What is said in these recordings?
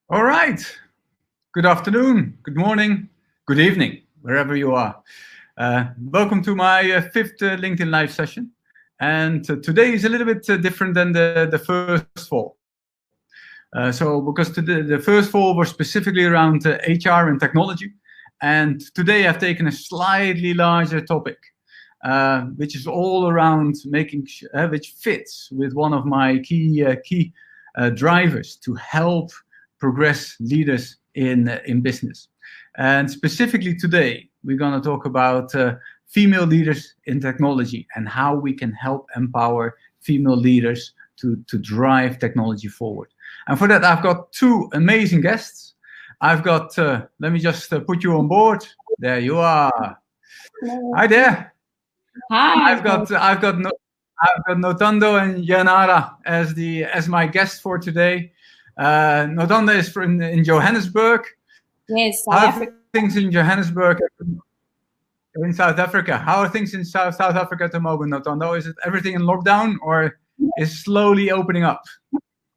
All right. Good afternoon, good morning, good evening, wherever you are. Welcome to my fifth LinkedIn Live session. And today is a little bit different than the first fall. Because the first fall was specifically around HR and technology. And today I've taken a slightly larger topic, which is all around which fits with one of my key drivers to help progress leaders in business. And specifically today, we're going to talk about female leaders in technology and how we can help empower female leaders to drive technology forward. And for that, I've got two amazing guests. I've got, let me just put you on board. There you are. Hello. Hi there. Hi. I've got Notando and Janara as my guests for today. Notando is in Johannesburg. Yes, How are things in Johannesburg, in South Africa? How are things in South Africa at the moment, Notando? Is it everything in lockdown or is slowly opening up?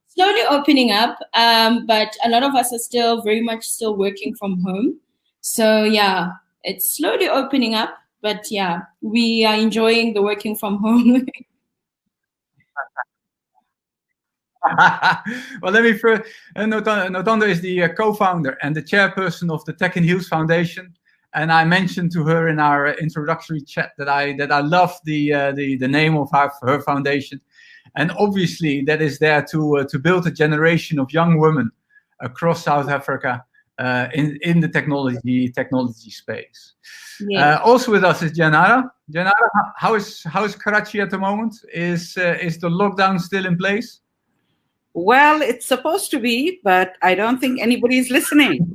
Slowly opening up, but a lot of us are still very much still working from home. So yeah, it's slowly opening up, but yeah, we are enjoying the working from home. Well, let me first. Notando is the co-founder and the chairperson of the Tech and Heals Foundation, and I mentioned to her in our introductory chat that I love the name of her foundation, and obviously that is there to build a generation of young women across South Africa in the technology space. Yes. Also with us is Janara. Janara, how is Karachi at the moment? Is the lockdown still in place? Well, it's supposed to be, but I don't think anybody's listening.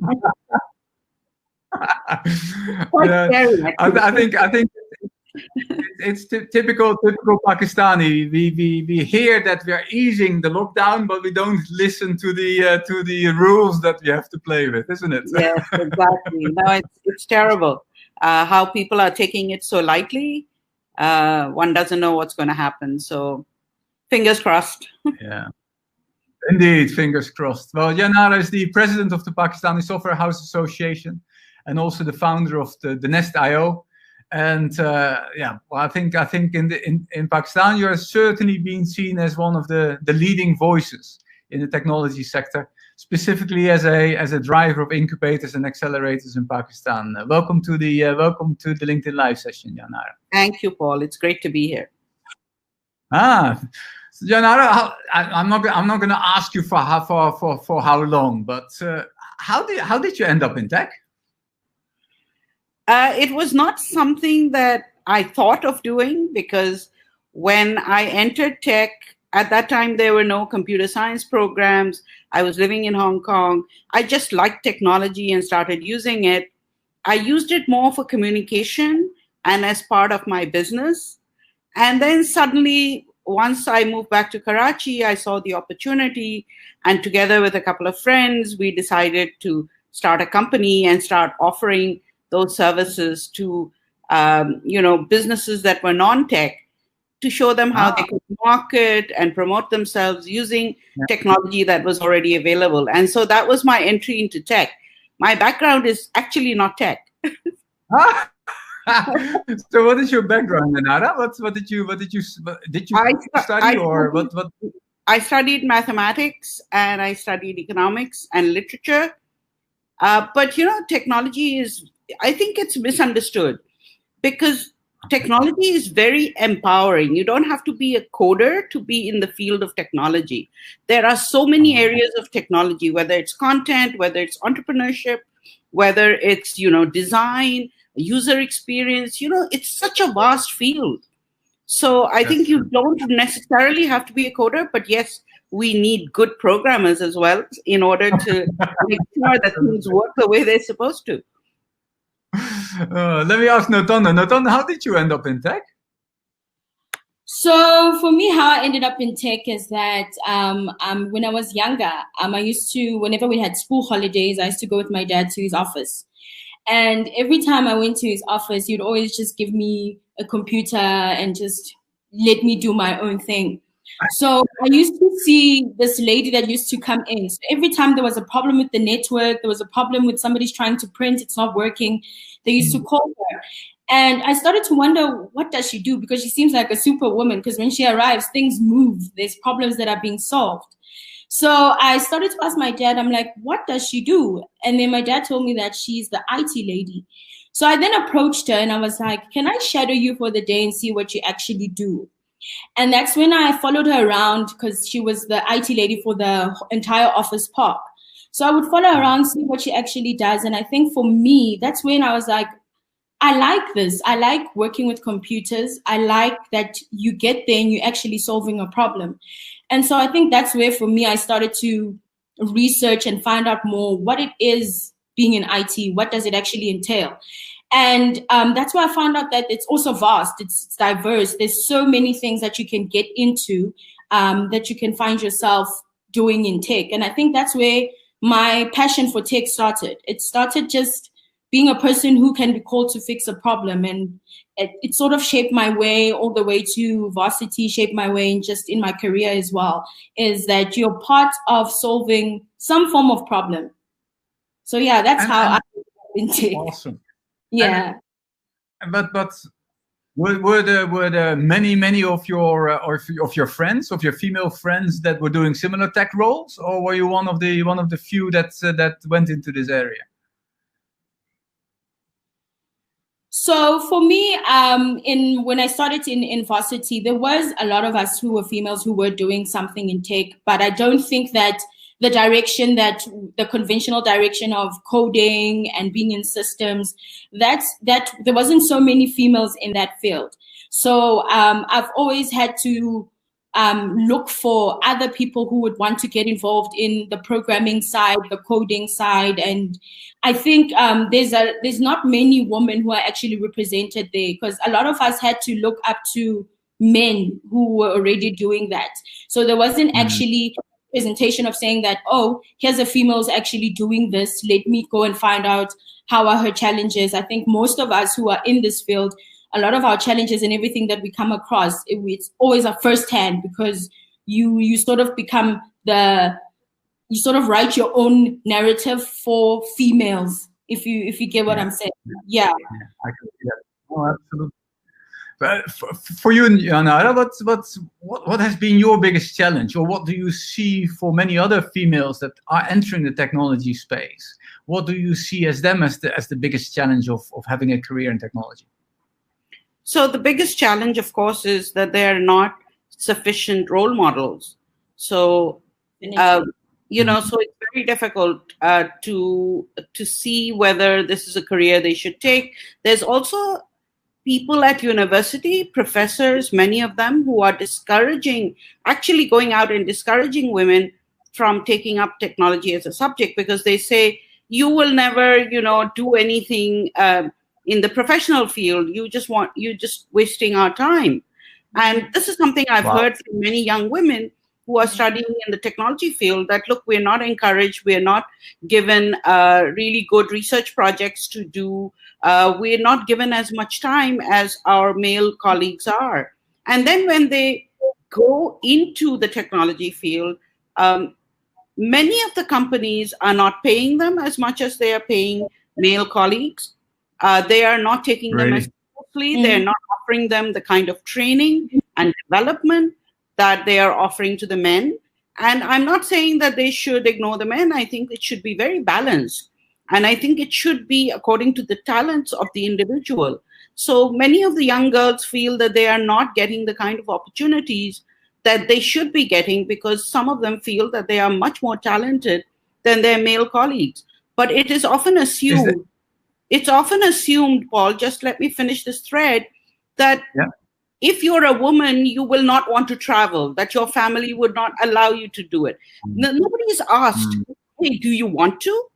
I think it's typical Pakistani. We hear that we are easing the lockdown, but we don't listen to the rules that we have to play with, isn't it? Yes, exactly. No, it's terrible how people are taking it so lightly. One doesn't know what's going to happen. So, fingers crossed. Yeah. Indeed, fingers crossed. Well, Janara is the president of the Pakistani Software House Association and also the founder of the Nest.io. And well, I think in Pakistan, you are certainly being seen as one of the leading voices in the technology sector, specifically as a driver of incubators and accelerators in Pakistan. Welcome to the LinkedIn Live session, Janara. Thank you, Paul. It's great to be here. So Janara, I'm not going to ask you for how long, but how did you end up in tech? It was not something that I thought of doing, because when I entered tech, at that time there were no computer science programs. I was living in Hong Kong. I just liked technology and started using it. I used it more for communication and as part of my business. And then suddenly, once I moved back to Karachi, I saw the opportunity, and together with a couple of friends, we decided to start a company and start offering those services to businesses that were non-tech, to show them how they could market and promote themselves using technology that was already available. And so that was my entry into tech. My background is actually not tech. So what is your background, Janara? What did you study, or what? I studied mathematics and I studied economics and literature. But technology is, I think it's misunderstood, because technology is very empowering. You don't have to be a coder to be in the field of technology. There are so many areas of technology, whether it's content, whether it's entrepreneurship, whether it's design, user experience. It's such a vast field. So I think you don't necessarily have to be a coder, but yes, we need good programmers as well in order to make sure that things work the way they're supposed to. Let me ask Notando. Notando, how did you end up in tech? So for me, how I ended up in tech is that when I was younger, I used to, whenever we had school holidays, I used to go with my dad to his office. And every time I went to his office, he'd always just give me a computer and just let me do my own thing. So I used to see this lady that used to come in. So every time there was a problem with the network, there was a problem with somebody's trying to print, it's not working, they used to call her. And I started to wonder, what does she do? Because she seems like a superwoman, because when she arrives, things move. There's problems that are being solved. So I started to ask my dad, I'm like, what does she do? And then my dad told me that she's the IT lady. So I then approached her and I was like, can I shadow you for the day and see what you actually do? And that's when I followed her around, because she was the IT lady for the entire office park. So I would follow her around, see what she actually does. And I think for me, that's when I was like, I like this. I like working with computers. I like that you get there and you're actually solving a problem. And so I think that's where, for me, I started to research and find out more what it is being in IT. What does it actually entail? And that's why I found out that it's also vast. It's diverse. There's so many things that you can get into, that you can find yourself doing in tech. And I think that's where my passion for tech started. It started just being a person who can be called to fix a problem. And it sort of shaped my way all the way to varsity, shaped my way in just in my career as well, is that you're part of solving some form of problem. So yeah, that's how I in tech. Awesome. Yeah. But were there many of your friends, of your female friends, that were doing similar tech roles, or were you one of the few that went into this area? So for me, when I started in varsity, there was a lot of us who were females who were doing something in tech, but I don't think that the direction, that the conventional direction of coding and being in systems, that there wasn't so many females in that field. So I've always had to look for other people who would want to get involved in the programming side, the coding side. And I think there's not many women who are actually represented there, because a lot of us had to look up to men who were already doing that. So there wasn't actually presentation of saying that, oh, here's a female who's actually doing this. Let me go and find out how are her challenges. I think most of us who are in this field, a lot of our challenges and everything that we come across, it's always a first-hand, because you sort of become you sort of write your own narrative for females, if you get what I'm saying. Yeah. Oh, absolutely. But for you, Janara, what has been your biggest challenge, or what do you see for many other females that are entering the technology space? What do you see as the biggest challenge of having a career in technology? So the biggest challenge, of course, is that there are not sufficient role models. So, so it's very difficult to see whether this is a career they should take. There's also people at university, professors, many of them, who are actually going out and discouraging women from taking up technology as a subject, because they say, you will never, do anything in the professional field. You're just wasting our time. And this is something I've heard from many young women who are studying in the technology field, that, look, we're not encouraged, we're not given really good research projects to do, we're not given as much time as our male colleagues are. And then when they go into the technology field, many of the companies are not paying them as much as they are paying male colleagues. They are not taking them as seriously. They're not offering them the kind of training and development that they are offering to the men. And I'm not saying that they should ignore the men. I think it should be very balanced. And I think it should be according to the talents of the individual. So many of the young girls feel that they are not getting the kind of opportunities that they should be getting, because some of them feel that they are much more talented than their male colleagues. But it is often assumed, Paul, just let me finish this thread, that if you're a woman, you will not want to travel, that your family would not allow you to do it. Nobody is asked, hey, do you want to?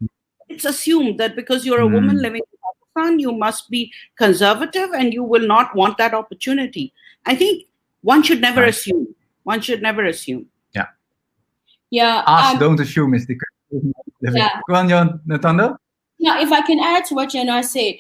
It's assumed that because you're a woman living in Pakistan, you must be conservative and you will not want that opportunity. I think one should never assume. One should never assume. Ask, don't assume is the yeah. Go on, Natanda. Now, if I can add to what Jenna said,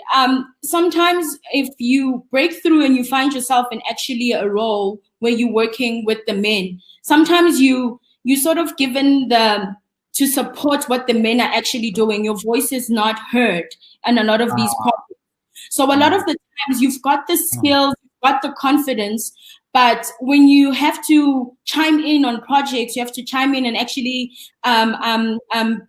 sometimes if you break through and you find yourself in actually a role where you're working with the men, sometimes you sort of given the to support what the men are actually doing. Your voice is not heard in a lot of these problems. So a lot of the times you've got the skills, you've got the confidence, but when you have to chime in on projects, you have to chime in and actually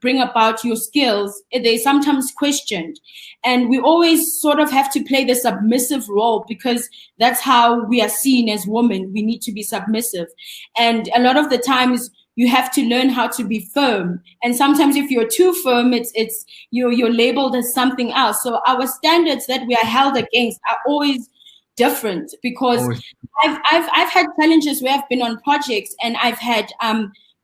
bring about your skills. They're sometimes questioned. And we always sort of have to play the submissive role because that's how we are seen as women. We need to be submissive. And a lot of the times you have to learn how to be firm. And sometimes if you're too firm, it's you're labeled as something else. So our standards that we are held against are always different because I've had challenges where I've been on projects and I've had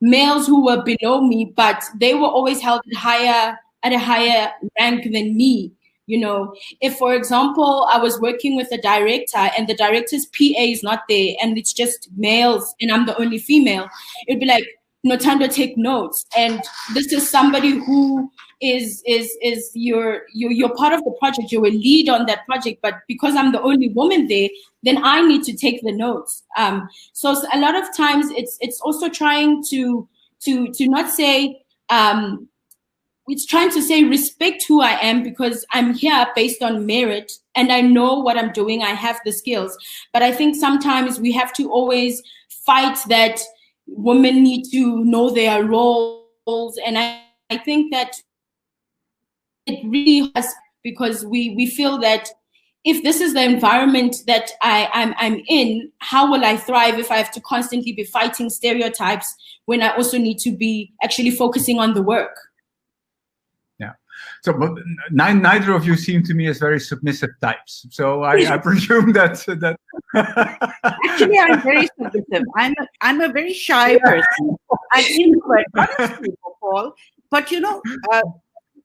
males who were below me, but they were always held at a higher rank than me. You know, if, for example, I was working with a director and the director's PA is not there and it's just males and I'm the only female, it'd be like, Nothando, take notes. And this is somebody who is you're part of the project, you're a lead on that project, but because I'm the only woman there, then I need to take the notes. So a lot of times it's also trying to not say it's trying to say respect who I am because I'm here based on merit and I know what I'm doing. I have the skills. But I think sometimes we have to always fight that women need to know their roles. And I think that it really has because we feel that if this is the environment that I'm in, how will I thrive if I have to constantly be fighting stereotypes when I also need to be actually focusing on the work? So, but neither of you seem to me as very submissive types. So I presume that. Actually, I'm very submissive. I'm a very shy person. I'm introvert, Paul. But you know,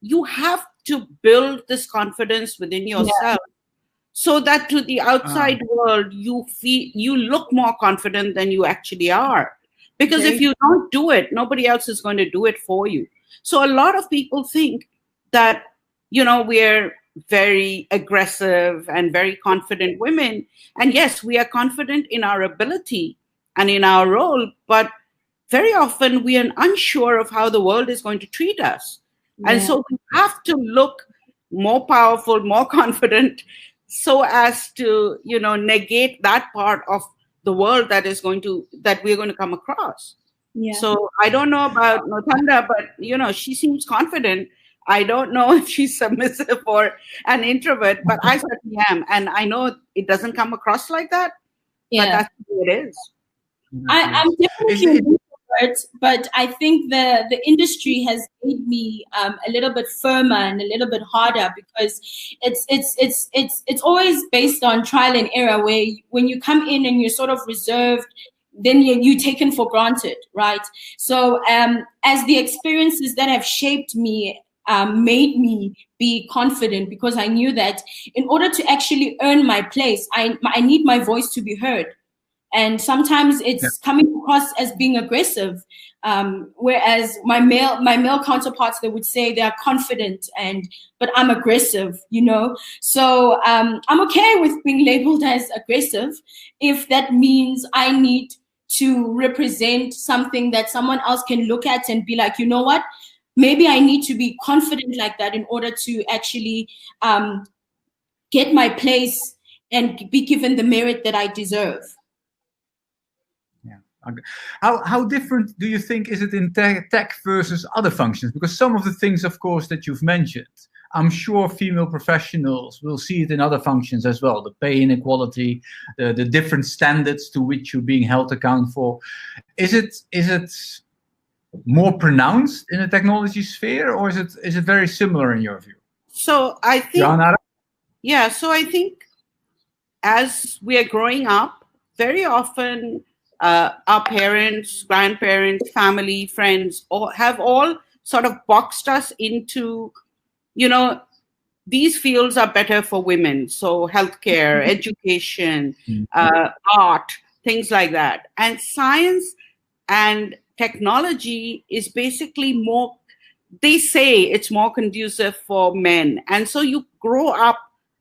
you have to build this confidence within yourself, so that to the outside world you look more confident than you actually are. Because if you don't do it, nobody else is going to do it for you. So a lot of people think that, you know, we're very aggressive and very confident women. And yes, we are confident in our ability and in our role, but very often we are unsure of how the world is going to treat us. Yeah. And so we have to look more powerful, more confident, so as to, you know, negate that part of the world that we're going to come across. Yeah. So I don't know about Nothanda, but, you know, she seems confident. I don't know if she's submissive or an introvert, but I certainly am. And I know it doesn't come across like that, but that's who it is. I'm definitely an introvert, but I think the industry has made me a little bit firmer and a little bit harder because it's always based on trial and error, where when you come in and you're sort of reserved, then you're taken for granted, right? So as the experiences that have shaped me made me be confident, because I knew that in order to actually earn my place, I need my voice to be heard. And sometimes it's coming across as being aggressive, whereas my male counterparts, they would say they are confident but I'm aggressive, you know. So I'm okay with being labeled as aggressive if that means I need to represent something that someone else can look at and be like, you know what? Maybe I need to be confident like that in order to actually get my place and be given the merit that I deserve. Yeah. Okay. How different do you think is it in tech versus other functions? Because some of the things, of course, that you've mentioned, I'm sure female professionals will see it in other functions as well. The pay inequality, the different standards to which you're being held account for. Is it more pronounced in the technology sphere, or is it very similar in your view? So I think, so I think as we are growing up, very often our parents, grandparents, family, friends have all sort of boxed us into, you know, these fields are better for women. So healthcare, education, art, things like that. And science and technology is basically more they say it's more conducive for men. And so you grow up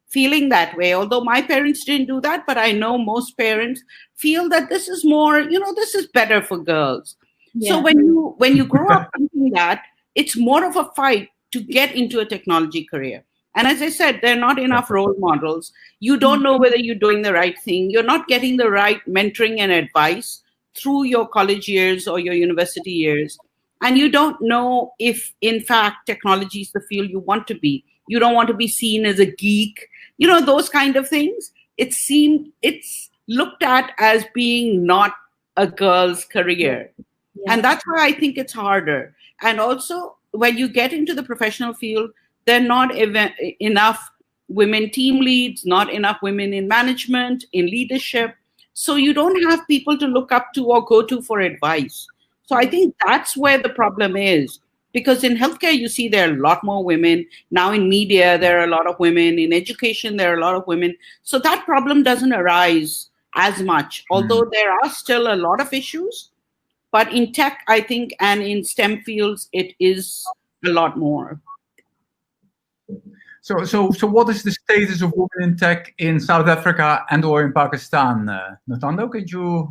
feeling that way. Although my parents didn't do that, but I know most parents feel that this is more, this is better for girls. Yeah. So when you grow up thinking that, it's more of a fight to get into a technology career. And as I said, there are not enough role models. You don't know whether you're doing the right thing. You're not getting the right mentoring and advice through your college years or your university years. And you don't know if, in fact, technology is the field you want to be. You don't want to be seen as a geek, those kind of things. It's looked at as being not a girl's career. Yeah. And that's why I think it's harder. And also, when you get into the professional field, there are not enough women team leads, not enough women in management, in leadership. So you don't have people to look up to or go to for advice. So I think that's where the problem is. Because in healthcare, you see there are a lot more women. Now in media, there are a lot of women. In education, there are a lot of women. So that problem doesn't arise as much, although there are still a lot of issues. But in tech, I think, and in STEM fields, it is a lot more. So what is the status of women in tech in South Africa and or in Pakistan? Natando,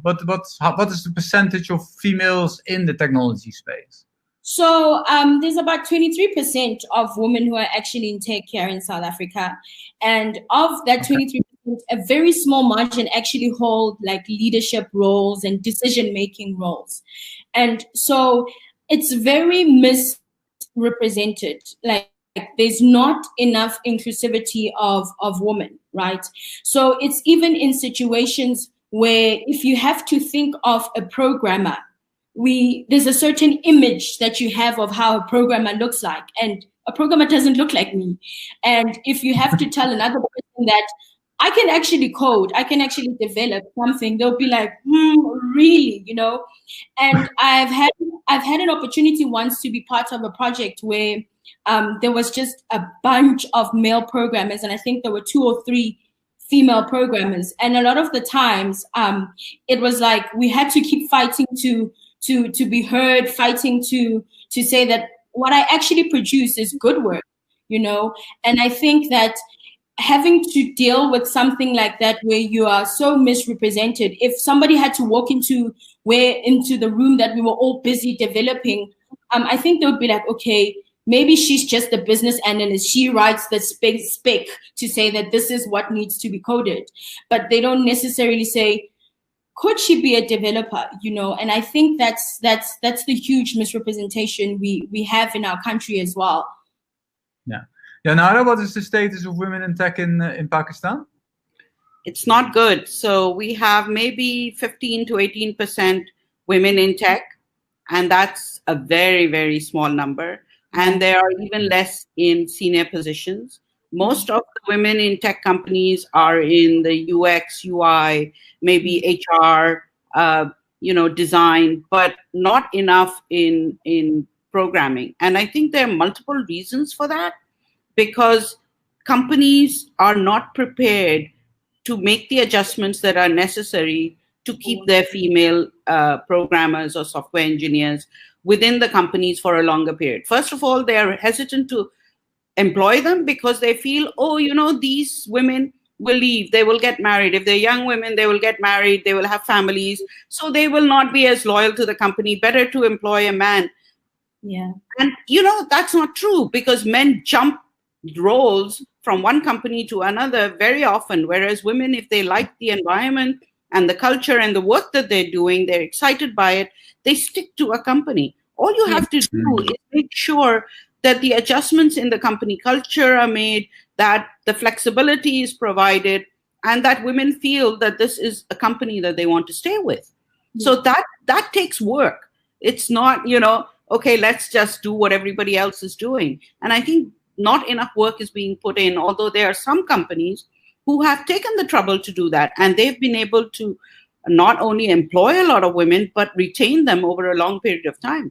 what is the percentage of females in the technology space? So there's about 23% of women who are actually in tech here in South Africa. And of that 23%, a very small margin actually hold like leadership roles and decision-making roles. And so it's very misrepresented. Like there's not enough inclusivity of women, right? So it's even in situations where if you have to think of a programmer, there's a certain image that you have of how a programmer looks like, and a programmer doesn't look like me. And if you have to tell another person that I can actually code, I can actually develop something, they'll be like, really, And I've had an opportunity once to be part of a project where there was just a bunch of male programmers, and I think there were 2 or 3 female programmers. And a lot of the times, it was like we had to keep fighting to be heard, fighting to say that what I actually produce is good work, And I think that having to deal with something like that where you are so misrepresented, if somebody had to walk into the room that we were all busy developing, I think they would be like, okay, maybe she's just a business analyst. She writes the spec to say that this is what needs to be coded. But they don't necessarily say, could she be a developer? And I think that's the huge misrepresentation we have in our country as well. Yeah. Yeah, Nara, what is the status of women in tech in Pakistan? It's not good. So we have maybe 15 to 18% women in tech, and that's a very, very small number. And there are even less in senior positions. Most of the women in tech companies are in the UX, UI, maybe HR, design, but not enough in programming. And I think there are multiple reasons for that, because companies are not prepared to make the adjustments that are necessary to keep their female programmers or software engineers within the companies for a longer period. First of all, they are hesitant to employ them because they feel, these women will leave, they will get married. If they're young women, they will get married, they will have families, so they will not be as loyal to the company. Better to employ a man. Yeah. And, that's not true, because men jump roles from one company to another very often, whereas women, if they like the environment and the culture and the work that they're doing, they're excited by it, they stick to a company. All you have to do is make sure that the adjustments in the company culture are made, that the flexibility is provided, and that women feel that this is a company that they want to stay with. So that takes work. It's not, okay, let's just do what everybody else is doing. And I think not enough work is being put in, although there are some companies who have taken the trouble to do that, and they've been able to not only employ a lot of women, but retain them over a long period of time.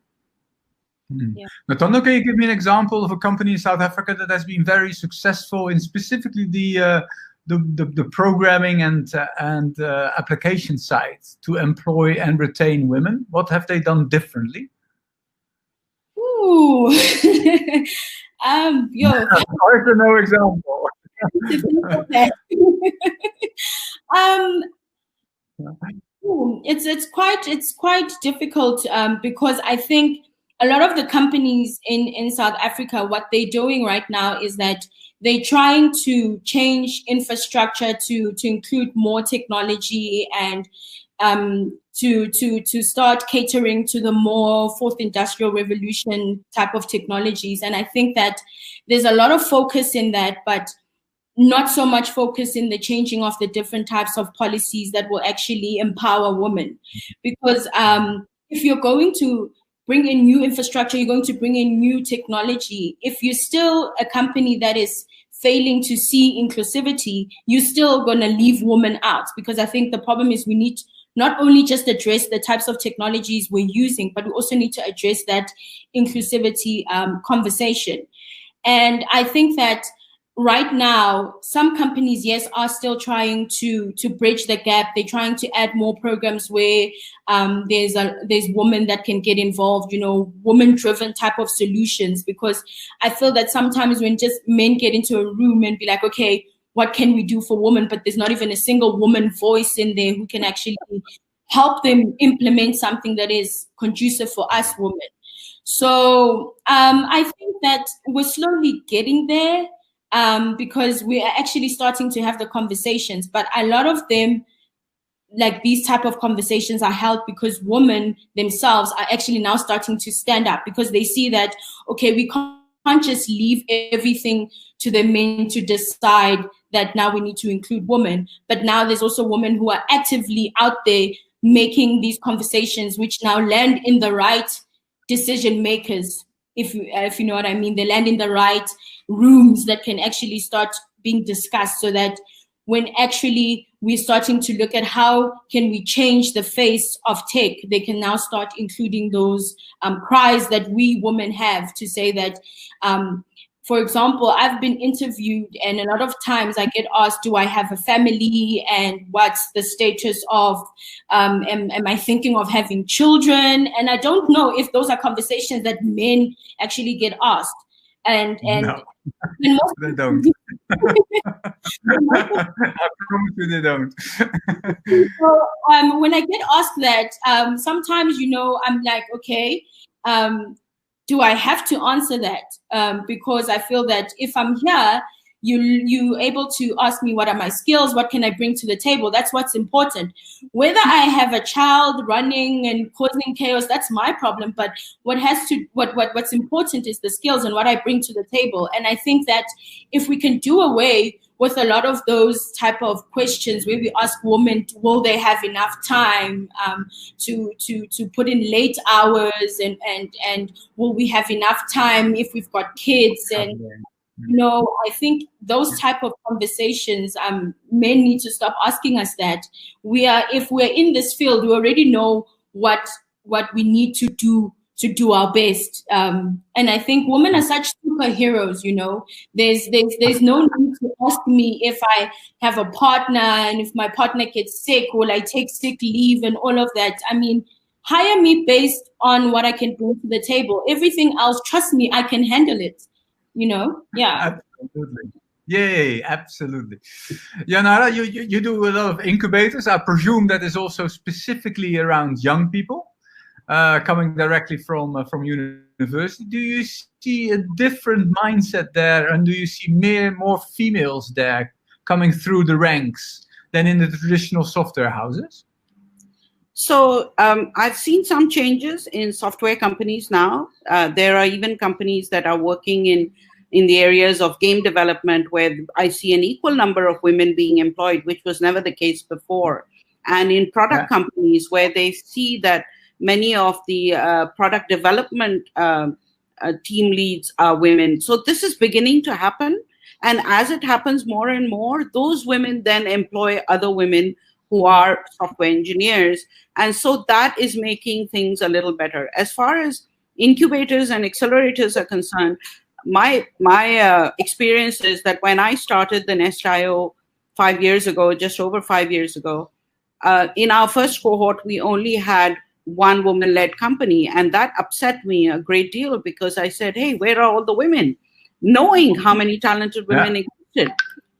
Yeah. Natando, can you give me an example of a company in South Africa that has been very successful in specifically the programming and application side to employ and retain women? What have they done differently? Ooh. Yo. Hard to know example. It's quite difficult because I think a lot of the companies in South Africa, what they're doing right now is that they're trying to change infrastructure to include more technology and to start catering to the more fourth industrial revolution type of technologies. And I think that there's a lot of focus in that, but not so much focus in the changing of the different types of policies that will actually empower women. Because if you're going to bring in new infrastructure, you're going to bring in new technology. If you're still a company that is failing to see inclusivity, you're still going to leave women out. Because I think the problem is we need to not only just address the types of technologies we're using, but we also need to address that inclusivity conversation. And I think that right now, some companies, yes, are still trying to bridge the gap. They're trying to add more programs where there's women that can get involved, woman-driven type of solutions. Because I feel that sometimes when just men get into a room and be like, okay, what can we do for women? But there's not even a single woman voice in there who can actually help them implement something that is conducive for us women. So I think that we're slowly getting there. Because we are actually starting to have the conversations, but a lot of them, like these type of conversations, are held because women themselves are actually now starting to stand up because they see that, okay, we can't just leave everything to the men to decide that now we need to include women, but now there's also women who are actively out there making these conversations, which now land in the right decision makers. If you know what I mean, they land in the right rooms that can actually start being discussed, so that when actually we're starting to look at how can we change the face of tech, they can now start including those cries that we women have to say that, for example, I've been interviewed and a lot of times I get asked, do I have a family and what's the status of, am I thinking of having children? And I don't know if those are conversations that men actually get asked. And No, most they don't. I promise you they don't. So when I get asked that, sometimes, I'm like, okay, do I have to answer that? Because I feel that if I'm here, you able to ask me what are my skills, what can I bring to the table? That's what's important. Whether I have a child running and causing chaos, that's my problem. But what's important is the skills and what I bring to the table. And I think that if we can do away with a lot of those type of questions where we ask women, will they have enough time to put in late hours, and will we have enough time if we've got kids? And I think those type of conversations, men need to stop asking us that. If we're in this field, we already know what we need to do our best. And I think women are such superheroes, There's no need to ask me if I have a partner and if my partner gets sick, will I take sick leave and all of that. I mean, hire me based on what I can bring to the table. Everything else, trust me, I can handle it. Yeah. Absolutely. Yay, absolutely. Janara, you do a lot of incubators. I presume that is also specifically around young people coming directly from university. Do you see a different mindset there, and do you see more females there coming through the ranks than in the traditional software houses? So I've seen some changes in software companies now. There are even companies that are working in the areas of game development where I see an equal number of women being employed, which was never the case before. And in product companies where they see that many of the product development team leads are women. So this is beginning to happen. And as it happens more and more, those women then employ other women who are software engineers. And so that is making things a little better. As far as incubators and accelerators are concerned, my experience is that when I started the Nest.io 5 years ago, just over 5 years ago, in our first cohort, we only had one woman-led company, and that upset me a great deal because I said, hey, where are all the women? Knowing how many talented women existed.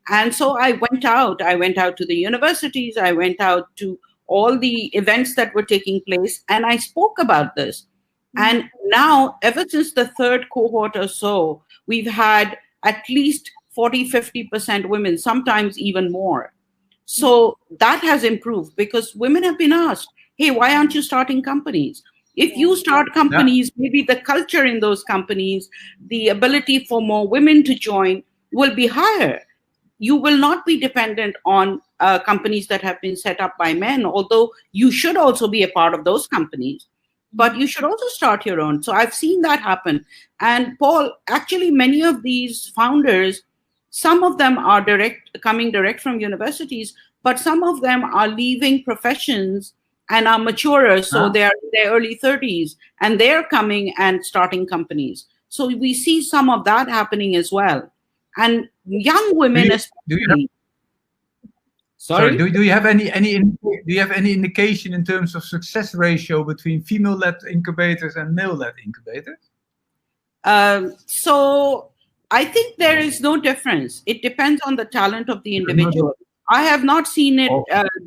And so I went out to the universities, I went out to all the events that were taking place, and I spoke about this. And now, ever since the third cohort or so, we've had at least 40-50% women, sometimes even more. So that has improved because women have been asked, hey, why aren't you starting companies? If you start companies, maybe the culture in those companies, the ability for more women to join will be higher. You will not be dependent on companies that have been set up by men, although you should also be a part of those companies. But you should also start your own. So I've seen that happen. And Paul, actually, many of these founders, some of them are coming direct from universities, but some of them are leaving professions and are maturer. So they're in their early 30s and they're coming and starting companies. So we see some of that happening as well. And young women, especially. Sorry, do you have any indication in terms of success ratio between female-led incubators and male-led incubators? So I think there is no difference. It depends on the talent of the individual. I have not seen it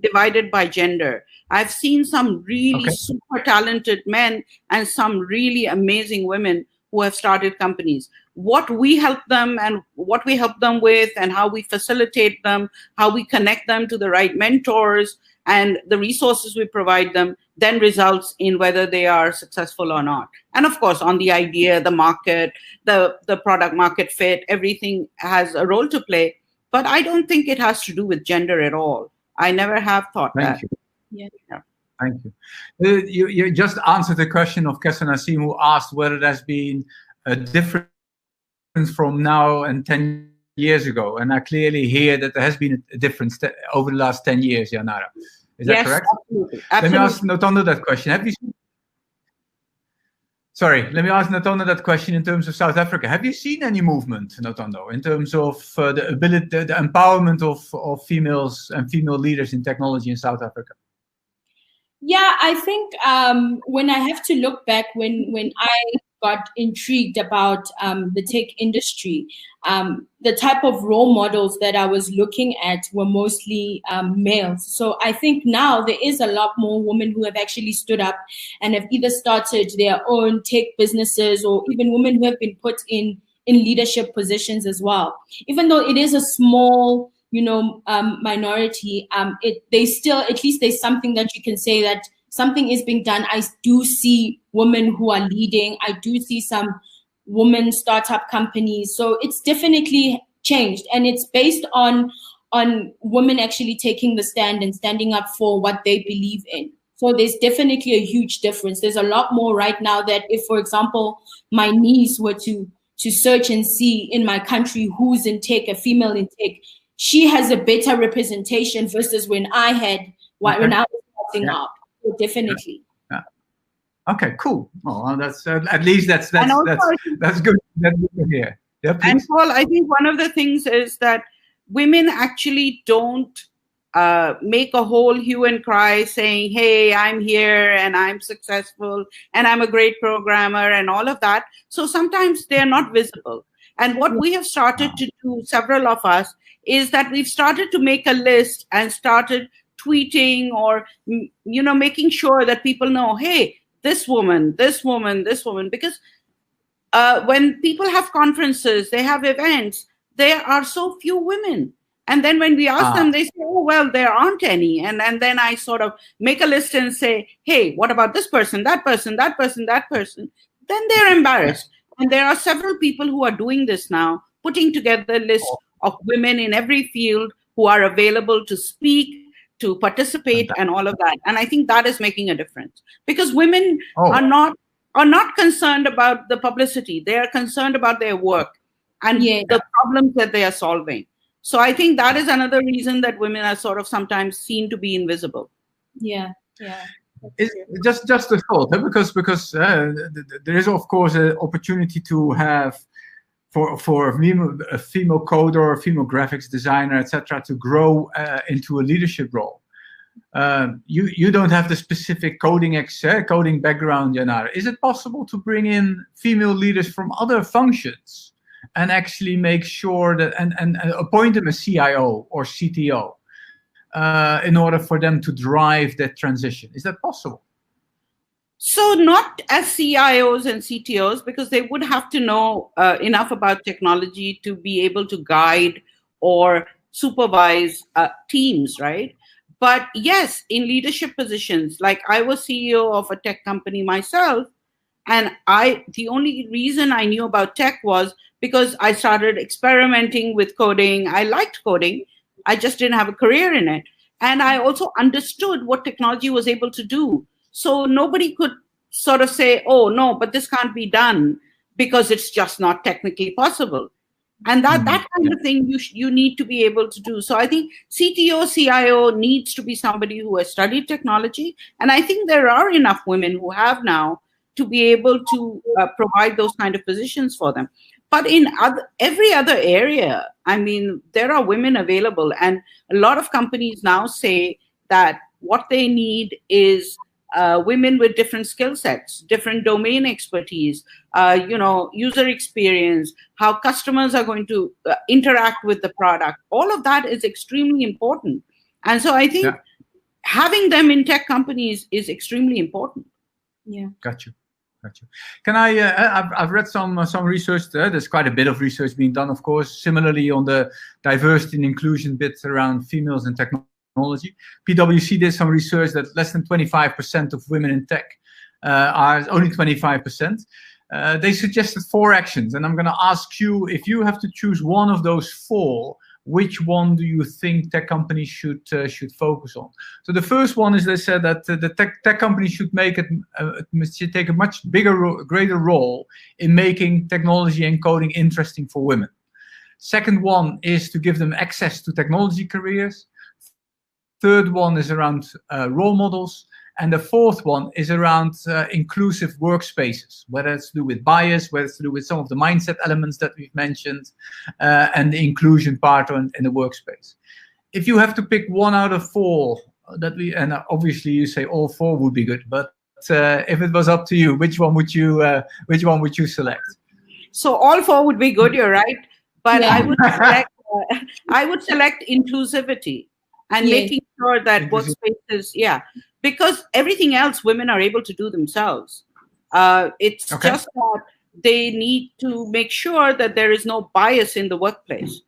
divided by gender. I've seen some really super talented men and some really amazing women who have started companies. What we help them and what we help them with and how we facilitate them, how we connect them to the right mentors and the resources we provide them, then results in whether they are successful or not. And of course, on the idea, the market, the product market fit, everything has a role to play. But I don't think it has to do with gender at all. I never have thought that. Thank you. Yeah. Thank you. You just answered the question of Kessa Nassim, who asked whether there's been a difference from now and 10 years ago. And I clearly hear that there has been a difference over the last 10 years, Yanara. Is that correct? Absolutely. Let me ask Notondo that question. Have you seen... Sorry, let me ask Notondo that question in terms of South Africa. Have you seen any movement, Notondo, in terms of the ability, the empowerment of females and female leaders in technology in South Africa? Yeah, I think when I have to look back, when I got intrigued about the tech industry, the type of role models that I was looking at were mostly males. So I think now there is a lot more women who have actually stood up and have either started their own tech businesses or even women who have been put in leadership positions as well. Even though it is a small minority, they still, at least there's something that you can say that something is being done. I do see women who are leading. I do see some women startup companies. So it's definitely changed, and it's based on women actually taking the stand and standing up for what they believe in. So there's definitely a huge difference. There's a lot more right now that if, for example, my niece were to search and see in my country who's in tech, a female in tech, she has a better representation versus when I was starting out. So definitely. Yeah. Okay, cool. Well, that's at least that's good. That's good to hear. Yeah, and Paul, I think one of the things is that women actually don't make a whole hue and cry saying, hey, I'm here and I'm successful and I'm a great programmer and all of that. So sometimes they're not visible. And what we have started to do, several of us, is that we've started to make a list and started tweeting or, making sure that people know, hey, this woman, because when people have conferences, they have events, there are so few women. And then when we ask them, they say, oh, well, there aren't any. And then I sort of make a list and say, hey, what about this person, that person, that person, that person? Then they're embarrassed. And there are several people who are doing this now, putting together a list of women in every field who are available to speak, to participate, and all of that. And I think that is making a difference because women are not concerned about the publicity. They are concerned about their work and the problems that they are solving. So I think that is another reason that women are sort of sometimes seen to be invisible. Yeah. It's just a thought, because there is of course an opportunity to have for a female coder or a female graphics designer, etc., to grow into a leadership role. you don't have the specific coding background, Janara. Is it possible to bring in female leaders from other functions and actually make sure that and appoint them as CIO or CTO in order for them to drive that transition? Is that possible? So not as CIOs and CTOs, because they would have to know enough about technology to be able to guide or supervise teams, right? But yes, in leadership positions, like I was CEO of a tech company myself, and the only reason I knew about tech was because I started experimenting with coding. I liked coding. I just didn't have a career in it. And I also understood what technology was able to do. So nobody could sort of say, oh, no, but this can't be done because it's just not technically possible. And that kind of thing you need to be able to do. So I think CTO, CIO needs to be somebody who has studied technology. And I think there are enough women who have now to be able to provide those kind of positions for them. But in every other area, I mean, there are women available. And a lot of companies now say that what they need is women with different skill sets, different domain expertise, user experience, how customers are going to interact with the product. All of that is extremely important. And so I think having them in tech companies is extremely important. Yeah. Got you. Can I've read some research there. There's quite a bit of research being done, of course, similarly on the diversity and inclusion bits around females in technology. PwC did some research that less than 25% of women in tech are only 25%. They suggested 4 actions, and I'm going to ask you, if you have to choose one of those 4, which one do you think tech companies should focus on? So the first one is, they said that the tech companies should take a much greater role in making technology and coding interesting for women. Second one is to give them access to technology careers. Third one is around role models. And the fourth one is around inclusive workspaces, whether it's to do with bias, whether it's to do with some of the mindset elements that we've mentioned, and the inclusion part in the workspace. If you have to pick one out of 4, and obviously you say all 4 would be good, but if it was up to you, which one would you select? So all 4 would be good. You're right, but I would select inclusivity and making sure that workspaces, because everything else women are able to do themselves. It's just that they need to make sure that there is no bias in the workplace.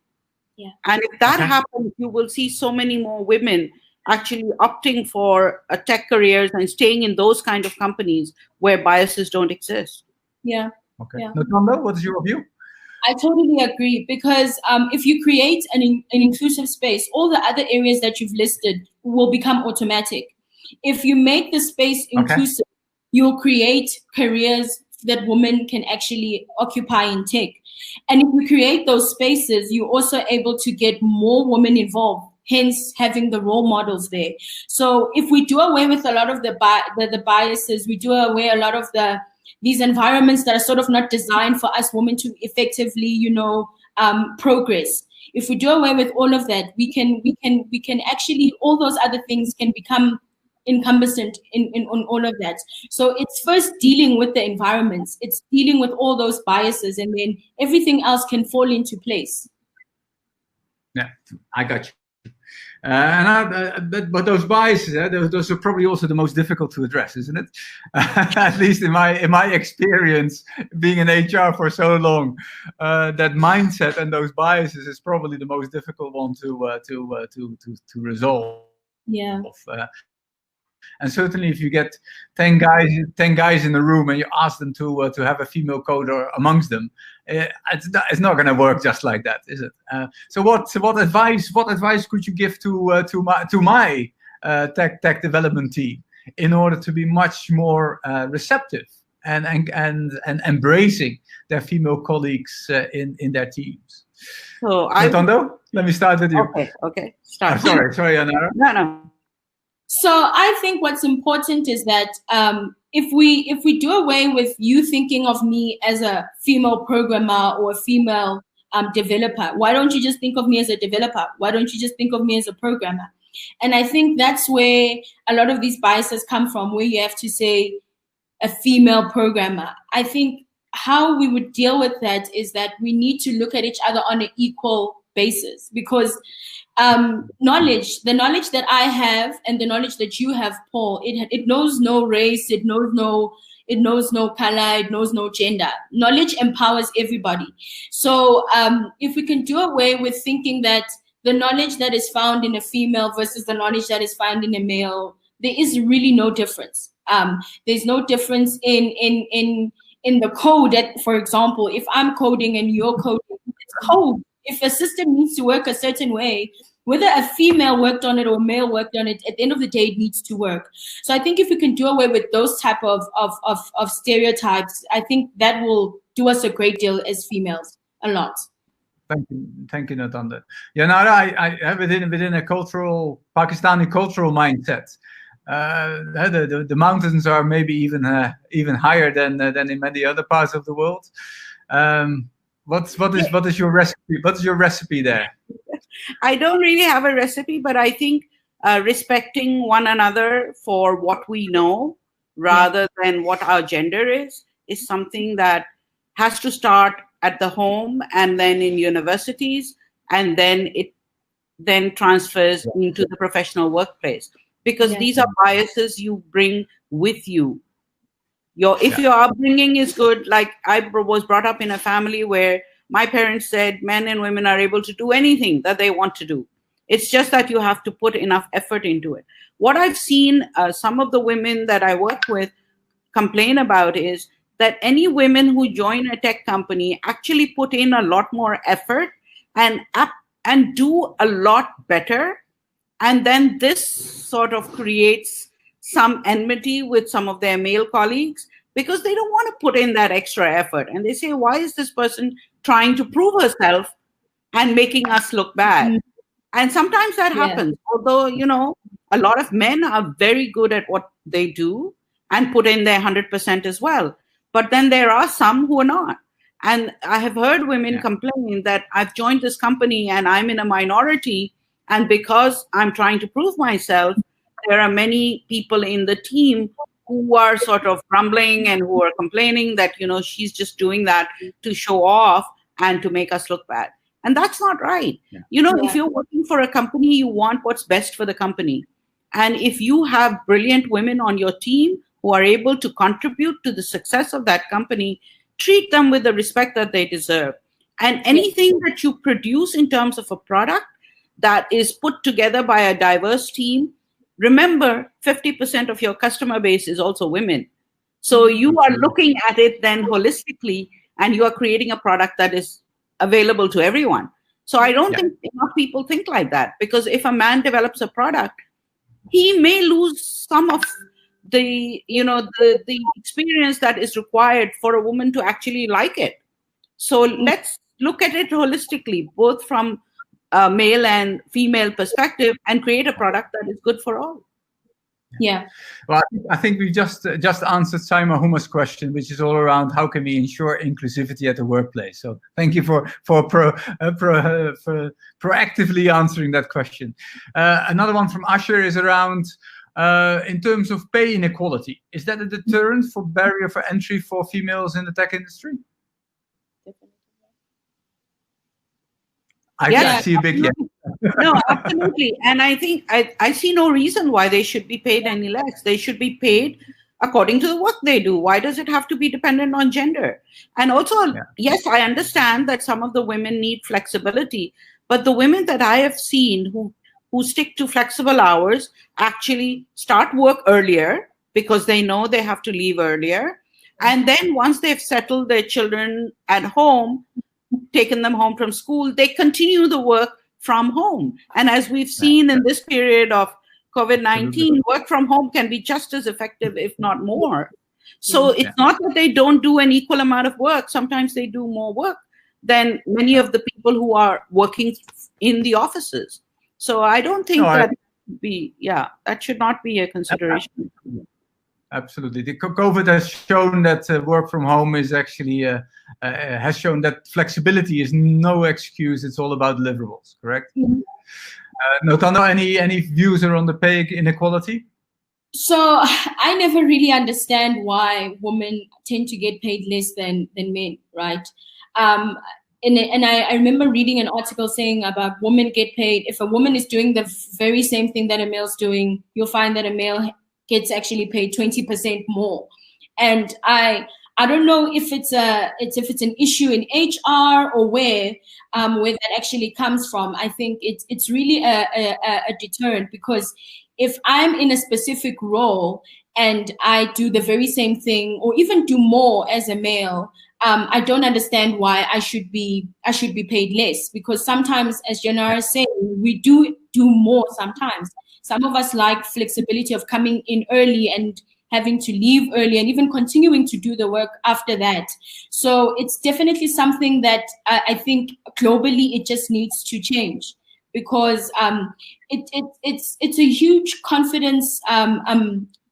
Yeah. And if that happens, you will see so many more women actually opting for tech careers and staying in those kind of companies where biases don't exist. Yeah. Okay. Yeah. Natanda, what is your view? I totally agree, because if you create an inclusive space, all the other areas that you've listed will become automatic. If you make the space inclusive, you'll create careers that women can actually occupy in tech. And if you create those spaces, you're also able to get more women involved, hence having the role models there. So if we do away with a lot of the biases, we do away a lot of these environments that are sort of not designed for us women to effectively, progress. If we do away with all of that, we can actually, all those other things can become encompassed on all of that. So it's first dealing with the environments, it's dealing with all those biases, and then everything else can fall into place. Yeah, I got you. But those biases, those are probably also the most difficult to address, isn't it? At least in my experience, being in HR for so long, that mindset and those biases is probably the most difficult one to resolve. Yeah. And certainly, if you get 10 guys in the room and you ask them to have a female coder amongst them, it's not going to work just like that, is it? So what advice could you give to my tech development team in order to be much more receptive and embracing their female colleagues in their teams? So Natando, let me start with you. Okay. Start. Sorry, Anara. No. So I think what's important is that if we do away with you thinking of me as a female programmer or a female developer, why don't you just think of me as a developer? Why don't you just think of me as a programmer? And I think that's where a lot of these biases come from, where you have to say a female programmer. I think how we would deal with that is that we need to look at each other on an equal basis, because the knowledge that I have and the knowledge that you have, Paul, it knows no race, it knows no color, it knows no gender. Knowledge empowers everybody. So if we can do away with thinking that the knowledge that is found in a female versus the knowledge that is found in a male, there is really no difference. There's no difference in the code. That, for example, if I'm coding and you're coding, it's code. If a system needs to work a certain way, whether a female worked on it or a male worked on it, at the end of the day, it needs to work. So I think if we can do away with those type of stereotypes, I think that will do us a great deal as females, a lot. Thank you, Natanda. Yeah, now I within a Pakistani cultural mindset, the mountains are maybe even higher than in many other parts of the world. What is your recipe? What's your recipe there? I don't really have a recipe, but I think respecting one another for what we know rather than what our gender is something that has to start at the home and then in universities, and then it then transfers into the professional workplace, because these are biases you bring with you. If your upbringing is good, like I was brought up in a family where my parents said men and women are able to do anything that they want to do. It's just that you have to put enough effort into it. What I've seen some of the women that I work with complain about is that any women who join a tech company actually put in a lot more effort and do a lot better. And then this sort of creates some enmity with some of their male colleagues, because they don't want to put in that extra effort. And they say, why is this person trying to prove herself and making us look bad? And sometimes that happens. Although, a lot of men are very good at what they do and put in their 100% as well. But then there are some who are not. And I have heard women complain that I've joined this company and I'm in a minority. And because I'm trying to prove myself, there are many people in the team who are sort of grumbling and who are complaining that, she's just doing that to show off and to make us look bad. And that's not right. If you're working for a company, you want what's best for the company. And if you have brilliant women on your team who are able to contribute to the success of that company, treat them with the respect that they deserve. And anything that you produce in terms of a product that is put together by a diverse team, remember, 50% of your customer base is also women. So you are looking at it then holistically, and you are creating a product that is available to everyone. So I don't think enough people think like that, because if a man develops a product, he may lose some of the experience that is required for a woman to actually like it. So let's look at it holistically, both from a male and female perspective, and create a product that is good for all. Yeah. Well, I think we just answered Saima Huma's question, which is all around how can we ensure inclusivity at the workplace. So thank you for proactively answering that question. Another one from Asher is around in terms of pay inequality. Is that a deterrent for barrier for entry for females in the tech industry? I see a big yes. No, absolutely. And I think I see no reason why they should be paid any less. They should be paid according to the work they do. Why does it have to be dependent on gender? And also, yes, I understand that some of the women need flexibility, but the women that I have seen who stick to flexible hours actually start work earlier because they know they have to leave earlier. And then once they've settled their children at home, taken them home from school, they continue the work from home. And as we've seen in this period of COVID-19, work from home can be just as effective, if not more. So it's not that they don't do an equal amount of work. Sometimes they do more work than many of the people who are working in the offices. So I don't think that should not be a consideration. Absolutely. The COVID has shown that work from home is actually, has shown that flexibility is no excuse. It's all about deliverables, correct? Notando, any views around the pay inequality? So I never really understand why women tend to get paid less than men, right? Um, and I remember reading an article saying about women get paid. If a woman is doing the very same thing that a male's doing, you'll find that a male gets actually paid 20% more. And I don't know if it's an issue in HR or where that actually comes from. I think it's really a deterrent, because if I'm in a specific role and I do the very same thing or even do more as a male, I don't understand why I should be paid less, because sometimes, as Janara is saying, we do more sometimes. Some of us like flexibility of coming in early and having to leave early and even continuing to do the work after that. So it's definitely something that I think globally it just needs to change, because it's a huge confidence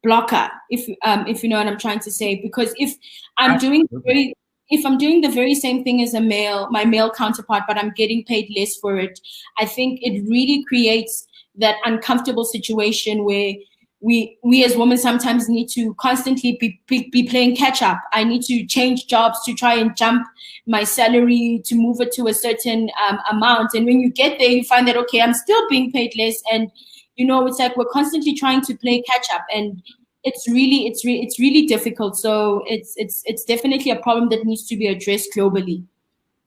blocker, if you know what I'm trying to say. Because if I'm doing the very same thing as my male counterpart, but I'm getting paid less for it, I think it really creates that uncomfortable situation where we as women sometimes need to constantly be playing catch up. I need to change jobs to try and jump my salary to move it to a certain amount. And when you get there, you find that, okay, I'm still being paid less. And, it's like we're constantly trying to play catch up. And it's really difficult. So it's definitely a problem that needs to be addressed globally.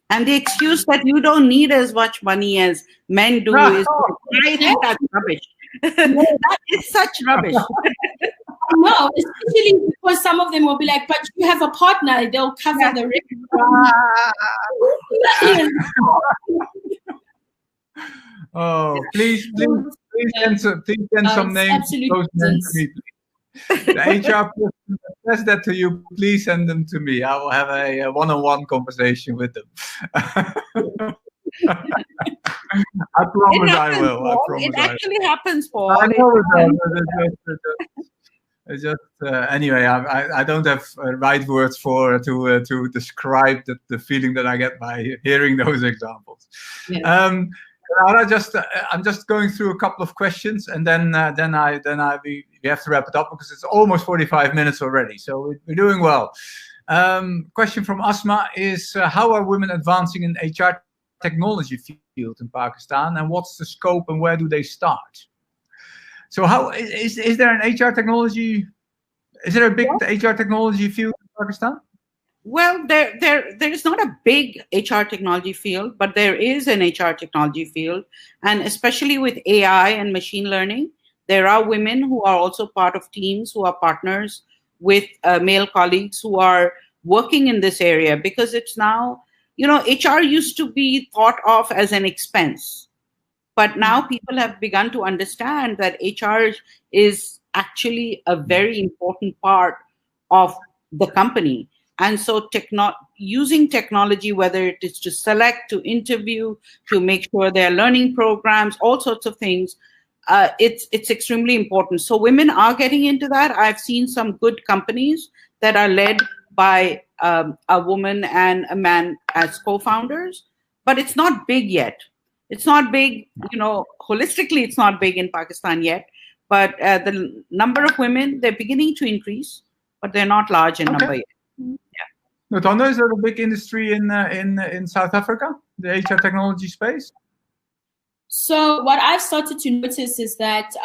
And the excuse that you don't need as much money as men do is, I think that's rubbish. That is such rubbish. No, especially because some of them will be like, but you have a partner, they'll cover the rest. Oh, please send some names. Those names to me, please. The HR person that says that to you, please send them to me. I will have a one-on-one conversation with them. I promise I will. I promise it actually happens, Paul. I know it does. It's just anyway. I don't have right words to describe the feeling that I get by hearing those examples. Yeah. I'm just going through a couple of questions, and then we have to wrap it up because it's almost 45 minutes already. So we're doing well. Question from Asma is: how are women advancing in HR technology field in Pakistan, and what's the scope and where do they start? So how is there an HR technology? Is there a big HR technology field in Pakistan? Well, there is not a big HR technology field, but there is an HR technology field, and especially with AI and machine learning, there are women who are also part of teams who are partners with male colleagues who are working in this area, because it's now, HR used to be thought of as an expense, but now people have begun to understand that HR is actually a very important part of the company. And so using technology, whether it is to select, to interview, to make sure there are learning programs, all sorts of things, it's extremely important. So women are getting into that. I've seen some good companies that are led by a woman and a man as co-founders, but it's not big yet. It's not big, holistically, it's not big in Pakistan yet, but the number of women, they're beginning to increase, but they're not large in number yet. Yeah. Notando, is there a big industry in South Africa, the HR technology space? So what I've started to notice is that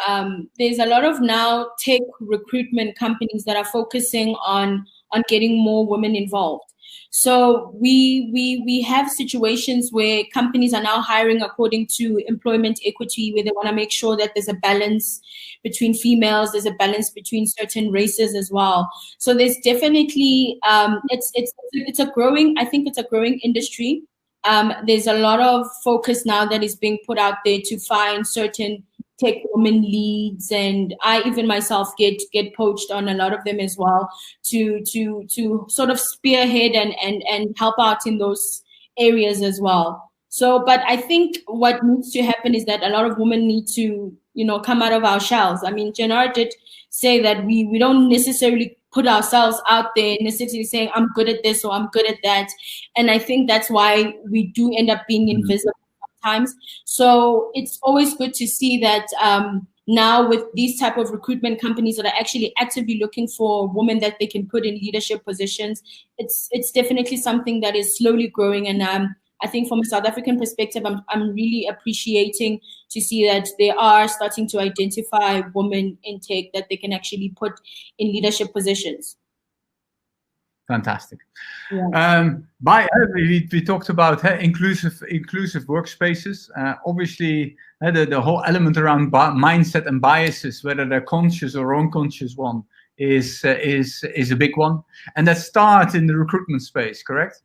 there's a lot of now tech recruitment companies that are focusing on getting more women involved. So we have situations where companies are now hiring according to employment equity, where they want to make sure that there's a balance between females, there's a balance between certain races as well. So there's definitely it's a growing industry. There's a lot of focus now that is being put out there to find certain tech women leads, and I even myself get poached on a lot of them as well to sort of spearhead and help out in those areas as well. So, but I think what needs to happen is that a lot of women need to, come out of our shells. I mean, Janara did say that we don't necessarily put ourselves out there necessarily saying, I'm good at this or I'm good at that. And I think that's why we do end up being invisible times. So it's always good to see that now with these type of recruitment companies that are actually actively looking for women that they can put in leadership positions, it's definitely something that is slowly growing. And I think from a South African perspective, I'm really appreciating to see that they are starting to identify women in tech that they can actually put in leadership positions. Fantastic. Yeah. We talked about inclusive workspaces. Obviously, the whole element around mindset and biases, whether they're conscious or unconscious one, is a big one, and that starts in the recruitment space, correct?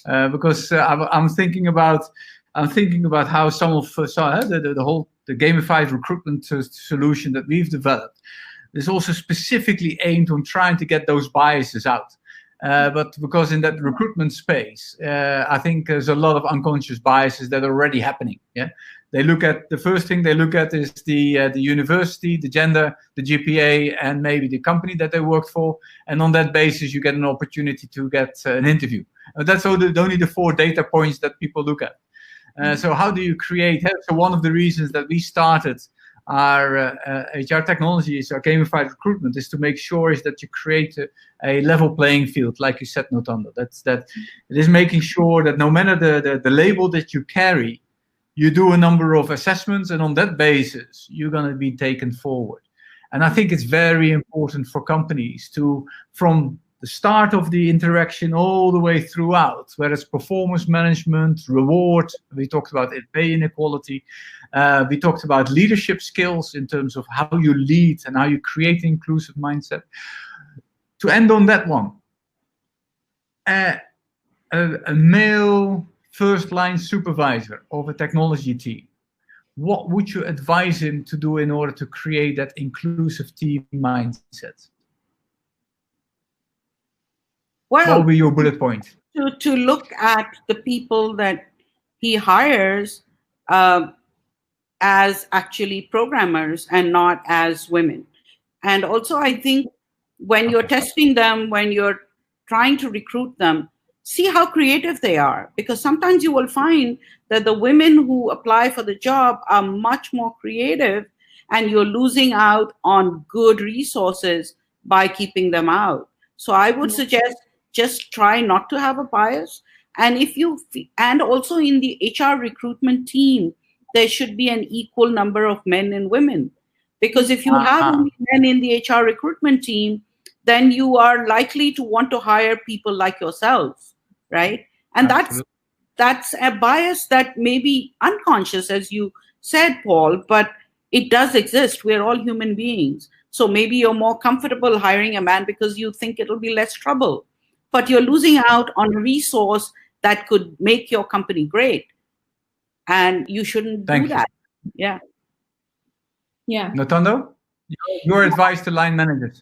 Because I'm thinking about how some of the gamified recruitment solution that we've developed is also specifically aimed on trying to get those biases out. But because in that recruitment space, I think there's a lot of unconscious biases that are already happening. Yeah, the first thing they look at is the university, the gender, the GPA, and maybe the company that they worked for, and on that basis, you get an opportunity to get an interview. That's only the 4 data points that people look at. So how do you create? So one of the reasons that we started our HR technology is our gamified recruitment is to make sure is that you create a level playing field, like you said, Notando. It is making sure that no matter the label that you carry, you do a number of assessments, and on that basis, you're going to be taken forward. And I think it's very important for companies to, from the start of the interaction all the way throughout, whether it's performance management, reward, we talked about pay inequality, we talked about leadership skills in terms of how you lead and how you create an inclusive mindset. To end on that one, a male first-line supervisor of a technology team, what would you advise him to do in order to create that inclusive team mindset? Well, what would be your bullet point? To look at the people that he hires as actually programmers and not as women. And also, I think when you're testing them, when you're trying to recruit them, see how creative they are. Because sometimes you will find that the women who apply for the job are much more creative, and you're losing out on good resources by keeping them out. So I would suggest just try not to have a bias. And and also in the HR recruitment team, there should be an equal number of men and women. Because if you have only men in the HR recruitment team, then you are likely to want to hire people like yourselves, right? And that's a bias that may be unconscious, as you said, Paul, but it does exist. We're all human beings. So maybe you're more comfortable hiring a man because you think it'll be less trouble. But you're losing out on a resource that could make your company great. And you shouldn't do that. Yeah. Yeah. Notando, your advice to line managers?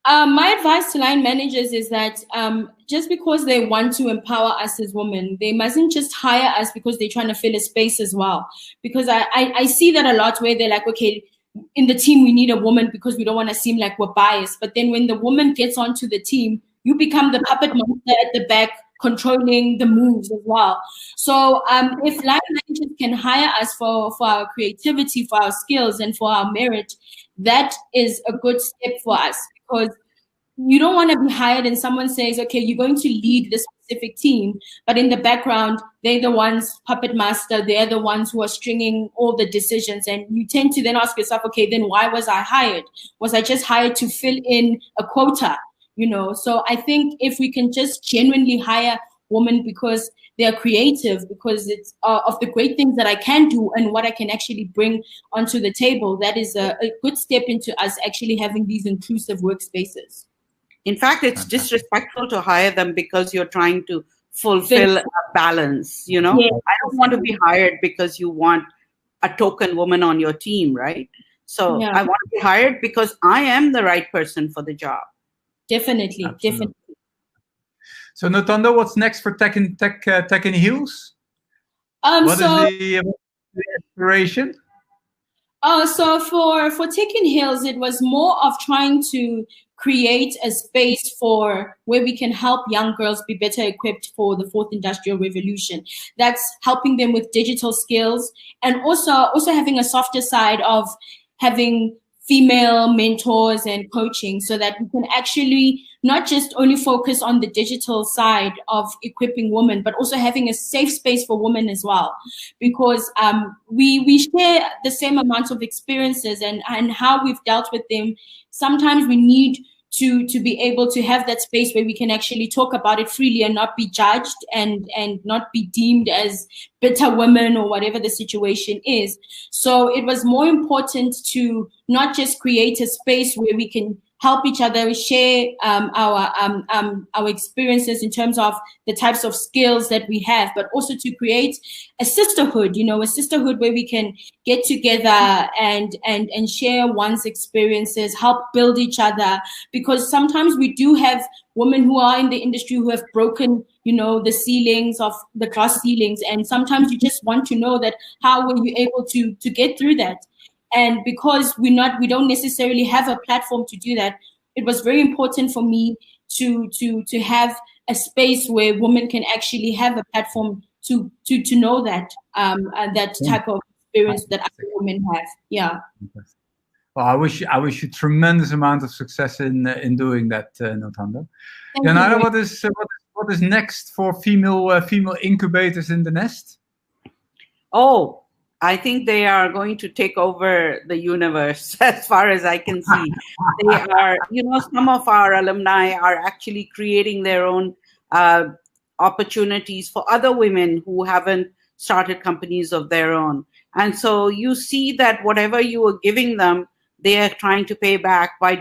My advice to line managers is that just because they want to empower us as women, they mustn't just hire us because they're trying to fill a space as well. Because I see that a lot where they're like, okay, in the team, we need a woman because we don't want to seem like we're biased. But then when the woman gets onto the team, you become the puppet master at the back, controlling the moves as well. So if line managers can hire us for our creativity, for our skills, and for our merit, that is a good step for us, because you don't want to be hired and someone says, okay, you're going to lead this specific team, but in the background, they're the ones puppet master, they're the ones who are stringing all the decisions. And you tend to then ask yourself, okay, then why was I hired? Was I just hired to fill in a quota? So I think if we can just genuinely hire women because they are creative, because it's of the great things that I can do and what I can actually bring onto the table, that is a good step into us actually having these inclusive workspaces. In fact, it's disrespectful to hire them because you're trying to fulfill a balance. Yeah. I don't want to be hired because you want a token woman on your team, right? So I want to be hired because I am the right person for the job. Definitely. So Notando, what's next for Tech in Heels? What is the inspiration? So for Tech in Heels, it was more of trying to create a space for where we can help young girls be better equipped for the fourth industrial revolution. That's helping them with digital skills, and also having a softer side of having female mentors and coaching, so that we can actually not just only focus on the digital side of equipping women, but also having a safe space for women as well. Because we share the same amount of experiences, and how we've dealt with them. Sometimes we need to be able to have that space where we can actually talk about it freely and not be judged and not be deemed as bitter women or whatever the situation is. So it was more important to not just create a space where we can help each other share our experiences in terms of the types of skills that we have, but also to create a sisterhood, a sisterhood where we can get together and share one's experiences, help build each other. Because sometimes we do have women who are in the industry who have broken, the ceilings of the glass ceilings, and sometimes you just want to know that how were you able to get through that. And because we don't necessarily have a platform to do that, it was very important for me to have a space where women can actually have a platform to know that type of experience that other women have. Yeah. Well, I wish you tremendous amount of success in doing that, Nothando. Janara, what is next for female incubators in the nest? Oh, I think they are going to take over the universe as far as I can see. They are, some of our alumni are actually creating their own opportunities for other women who haven't started companies of their own. And so you see that whatever you are giving them, they are trying to pay back by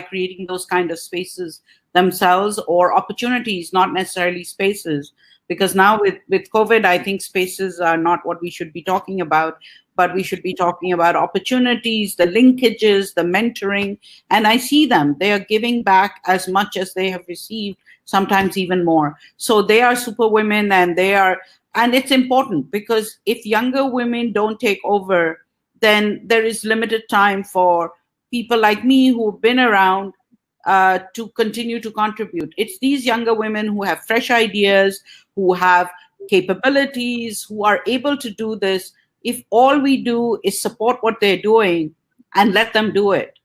creating those kind of spaces themselves, or opportunities, not necessarily spaces. Because now with COVID, I think spaces are not what we should be talking about, but we should be talking about opportunities, the linkages, the mentoring. And I see them. They are giving back as much as they have received, sometimes even more. So they are super women, and it's important, because if younger women don't take over, then there is limited time for people like me who've been around to continue to contribute. It's these younger women who have fresh ideas, who have capabilities, who are able to do this. If all we do is support what they're doing and let them do it,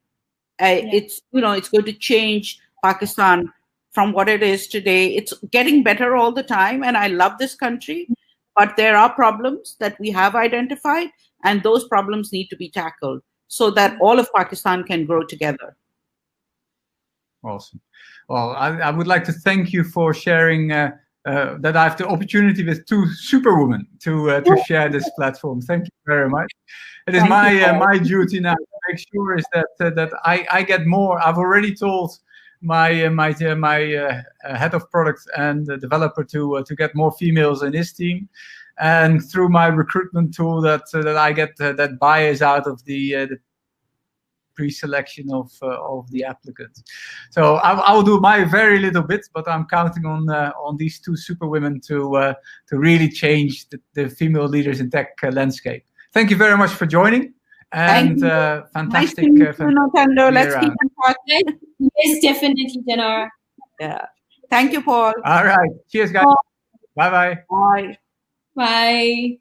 it's going to change Pakistan from what it is today. It's getting better all the time, and I love this country, but there are problems that we have identified, and those problems need to be tackled so that all of Pakistan can grow together. Awesome. Well, I would like to thank you for sharing that I have the opportunity with two superwomen to share this platform. Thank you very much. It is my duty now to make sure is that I get more. I've already told my head of product and the developer to get more females in his team, and through my recruitment tool that I get that bias out of the pre-selection of the applicants. So I'll do my very little bit, but I'm counting on these two super women to really change the female leaders in tech landscape. Thank you very much for joining, and fantastic. Nice Nothando. Let's keep in touch. Yes, definitely, Janara. Yeah. Thank you, Paul. All right. Cheers, guys. Bye-bye. Bye. Bye.